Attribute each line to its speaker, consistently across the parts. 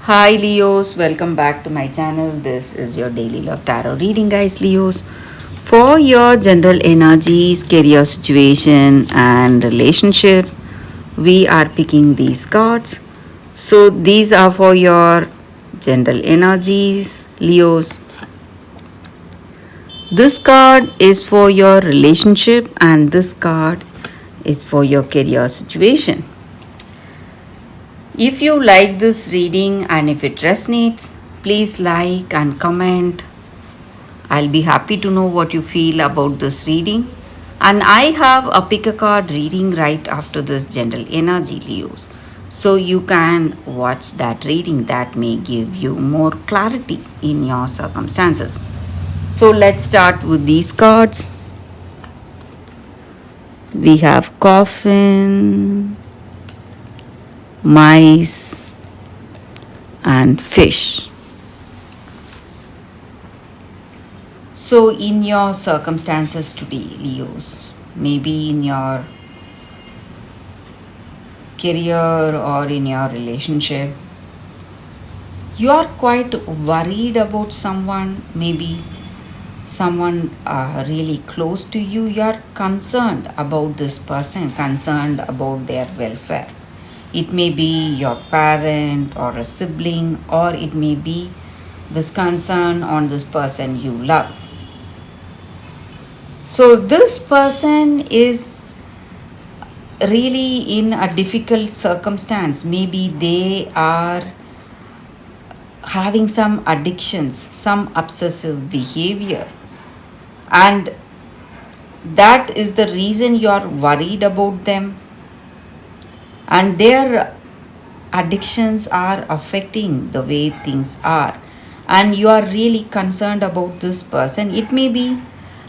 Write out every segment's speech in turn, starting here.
Speaker 1: Hi Leos, welcome back to my channel. This is your daily love tarot reading, guys. Leos, for your general energies, career situation, and relationship, we are picking these cards. So, these are for your general energies, Leos. This card is for your relationship, and this card is for your career situation. If you like this reading and if it resonates, please like and comment. I'll be happy to know what you feel about this reading. And I have a pick a card reading right after this general energy, Leos. So you can watch that reading that may give you more clarity in your circumstances. So let's start with these cards. We have coffin, mice, and fish. So, in your circumstances today, Leos, maybe in your career or in your relationship, you are quite worried about someone, maybe someone really close to you. You are concerned about this person, concerned about their welfare. It may be your parent or a sibling, or it may be this concern on this person you love. So, this person is really in a difficult circumstance. Maybe they are having some addictions, some obsessive behavior, and that is the reason you are worried about them, and their addictions are affecting the way things are, and you are really concerned about this person. It may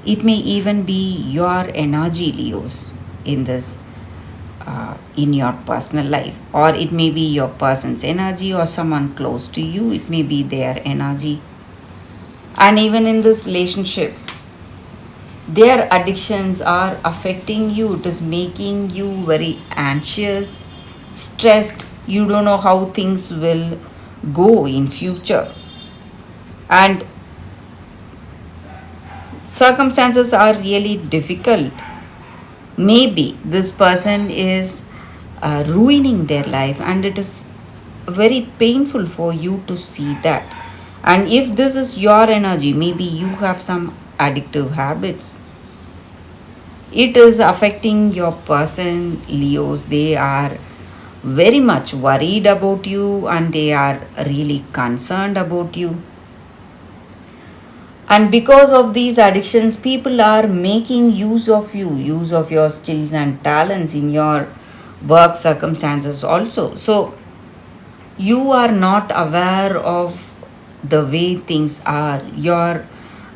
Speaker 1: even be your energy, Leos, in this in your personal life, or it may be your person's energy or someone close to you, it may be their energy. And even in this relationship, their addictions are affecting you. It is making you very anxious, stressed. You don't know how things will go in future, and circumstances are really difficult. Maybe this person is ruining their life, and it is very painful for you to see that. And if this is your energy, maybe you have some addictive habits. It is affecting your person, Leos. They are very much worried about you, and they are really concerned about you. And because of these addictions, people are making use of you, use of your skills and talents in your work circumstances also. So you are not aware of the way things are. Your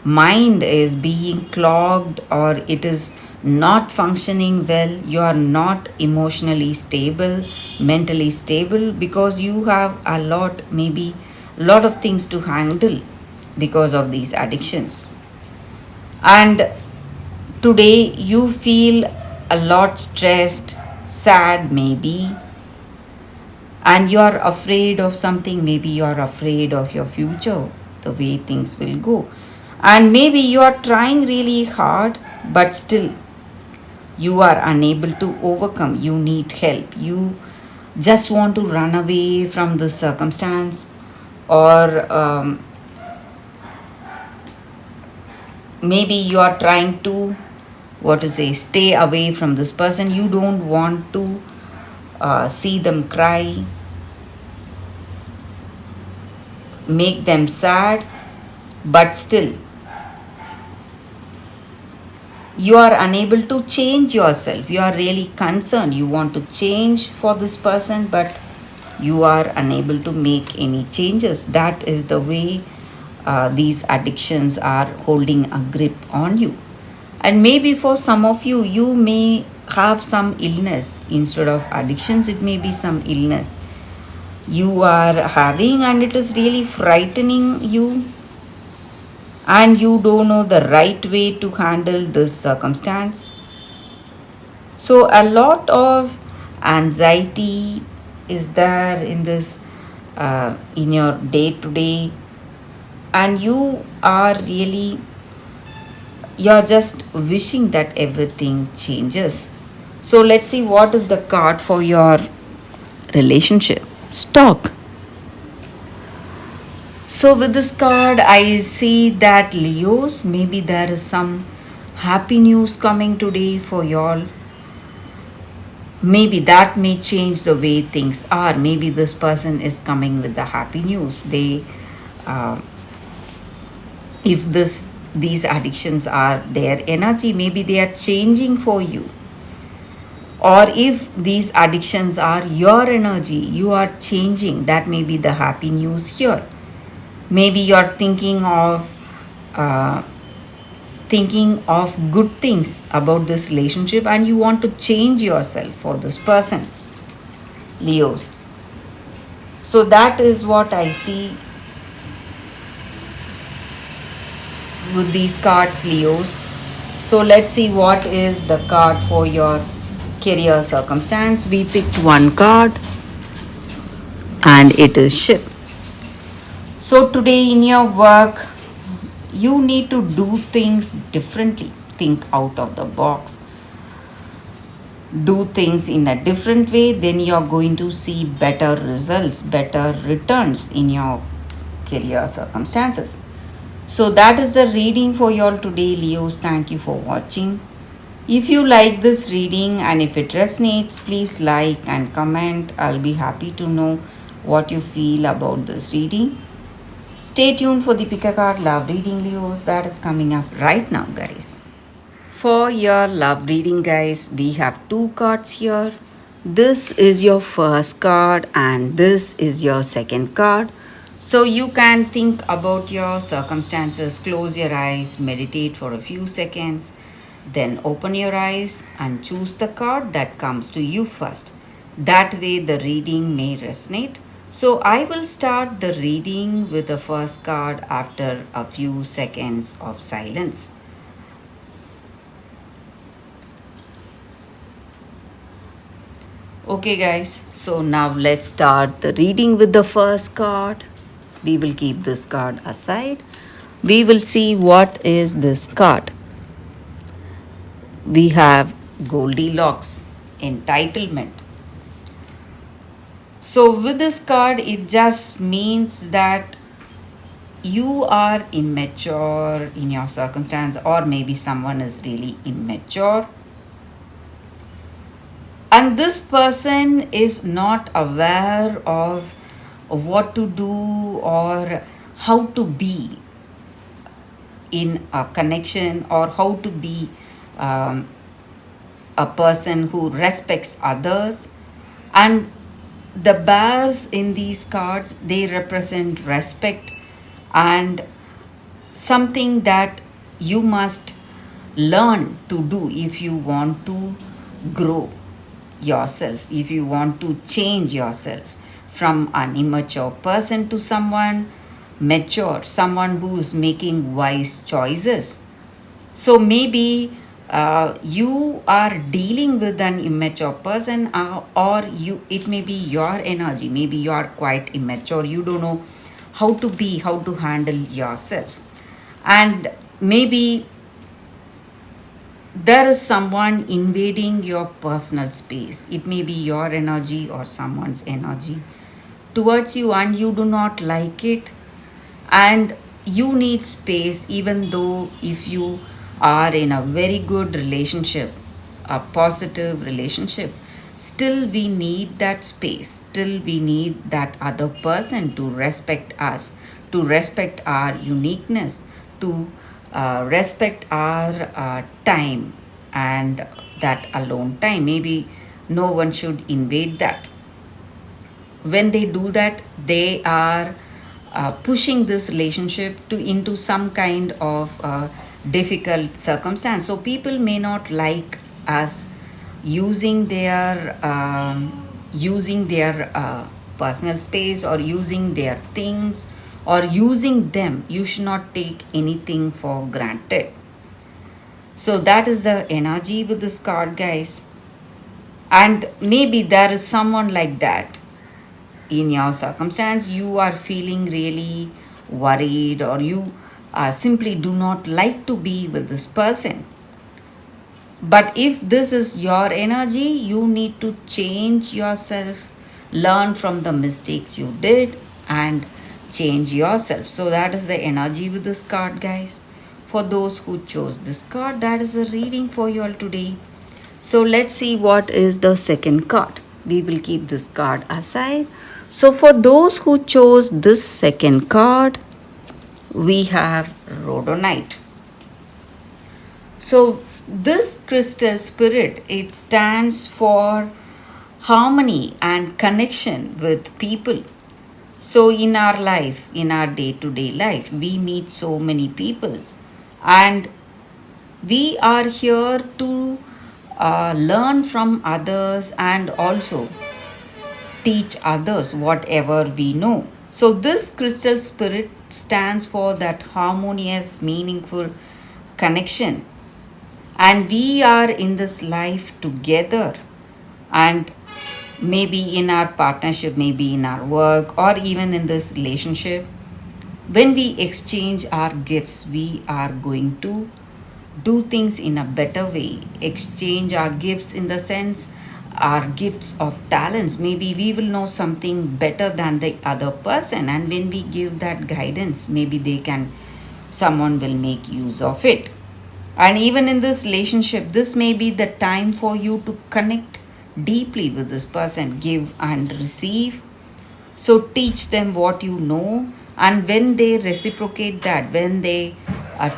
Speaker 1: mind is being clogged, or it is not functioning well. You are not emotionally stable, mentally stable, because you have a lot, maybe a lot of things to handle because of these addictions. And today you feel a lot stressed, sad, maybe, and you are afraid of something. Maybe you are afraid of your future, the way things will go. And maybe you are trying really hard, but still you are unable to overcome. You need help. You just want to run away from this circumstance, or maybe you are trying to, what to say, stay away from this person. You don't want to see them cry, make them sad, but still you are unable to change yourself. You are really concerned. You want to change for this person, but you are unable to make any changes. That is the way these addictions are holding a grip on you. And maybe for some of you, you may have some illness. Instead of addictions, it may be some illness you are having, and it is really frightening you, and you don't know the right way to handle this circumstance. So, a lot of anxiety is there in this in your day to day, and you are really, you're just wishing that everything changes. So let's see what is the card for your relationship. Stock. So with this card, I see that Leos, maybe there is some happy news coming today for y'all. Maybe that may change the way things are. Maybe this person is coming with the happy news. Uh, if these addictions are their energy, maybe they are changing for you. Or if these addictions are your energy, you are changing. That may be the happy news here. Maybe you're uh, thinking of good things about this relationship, and you want to change yourself for this person, Leos. So that is what I see with these cards, Leos. So let's see what is the card for your career circumstance. We picked one card, and it is ship. So today in your work, you need to do things differently. Think out of the box. Do things in a different way, then you're going to see better results, better returns in your career circumstances. So that is the reading for you all today, Leos. Thank you for watching. If you like this reading and if it resonates, please like and comment. I'll be happy to know what you feel about this reading. Stay tuned for the pick a card love reading, Leos, that is coming up right now, guys. For your love reading, guys, we have two cards here. This is your first card and this is your second card. So you can think about your circumstances, close your eyes, meditate for a few seconds, then open your eyes and choose the card that comes to you first. That way the reading may resonate. So I will start the reading with the first card after a few seconds of silence. Okay, guys, so now let's start the reading with the first card. We will keep this card aside. We will see what is this card. We have Goldilocks, entitlement. So, with this card, it just means that you are immature in your circumstance, or maybe someone is really immature, and this person is not aware of what to do or how to be in a connection, or how to be um, a person who respects others. And the bears in these cards, they represent respect and something that you must learn to do if you want to grow yourself, if you want to change yourself from an immature person to someone mature, someone who is making wise choices. So maybe you are dealing with an immature person, or you, it may be your energy. Maybe you are quite immature. You don't know how to be, how to handle yourself, and maybe there is someone invading your personal space. It may be your energy or someone's energy towards you, and you do not like it, and you need space. Even though if you are in a very good relationship, a positive relationship, still we need that space, still we need that other person to respect us, to respect our uniqueness, to respect our time, and that alone time. Maybe no one should invade that. When they do that, they are pushing this relationship to into some kind of difficult circumstance. So people may not like us using their personal space, or using their things, or using them. You should not take anything for granted. So that is the energy with this card, guys. And maybe there is someone like that in your circumstance, you are feeling really worried, or you simply do not like to be with this person. But if this is your energy, you need to change yourself, learn from the mistakes you did, and change yourself. So, that is the energy with this card, guys. For those who chose this card, that is a reading for you all today. So, let's see what is the second card. We will keep this card aside. So, for those who chose this second card, we have Rhodonite. So this crystal spirit, it stands for harmony and connection with people. So in our life, in our day-to-day life, we meet so many people, and we are here to learn from others and also teach others whatever we know. So this crystal spirit stands for that harmonious, meaningful connection, and we are in this life together, and maybe in our partnership, maybe in our work, or even in this relationship, when we exchange our gifts, we are going to do things in a better way. Exchange our gifts in the sense, our gifts of talents, maybe we will know something better than the other person, and when we give that guidance, maybe they can, someone will make use of it. And even in this relationship, this may be the time for you to connect deeply with this person, give and receive. So teach them what you know, and when they reciprocate that, when they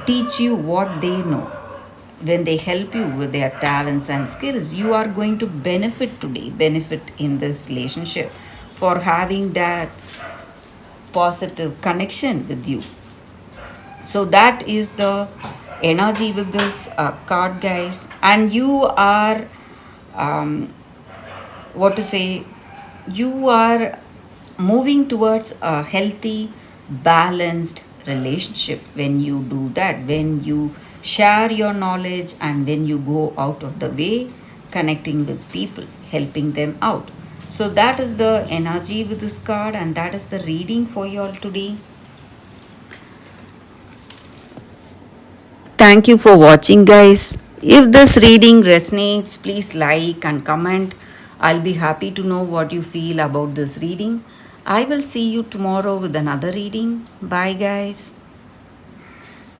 Speaker 1: teach you what they know, when they help you with their talents and skills, you are going to benefit today, benefit in this relationship for having that positive connection with you. So that is the energy with this card, guys. And you are, um, what to say, you are moving towards a healthy, balanced relationship when you do that, when you share your knowledge, and when you go out of the way connecting with people, helping them out. So that is the energy with this card, and that is the reading for you all today. Thank you for watching, guys. If this reading resonates, please like and comment. I'll be happy to know what you feel about this reading. I will see you tomorrow with another reading. Bye, guys.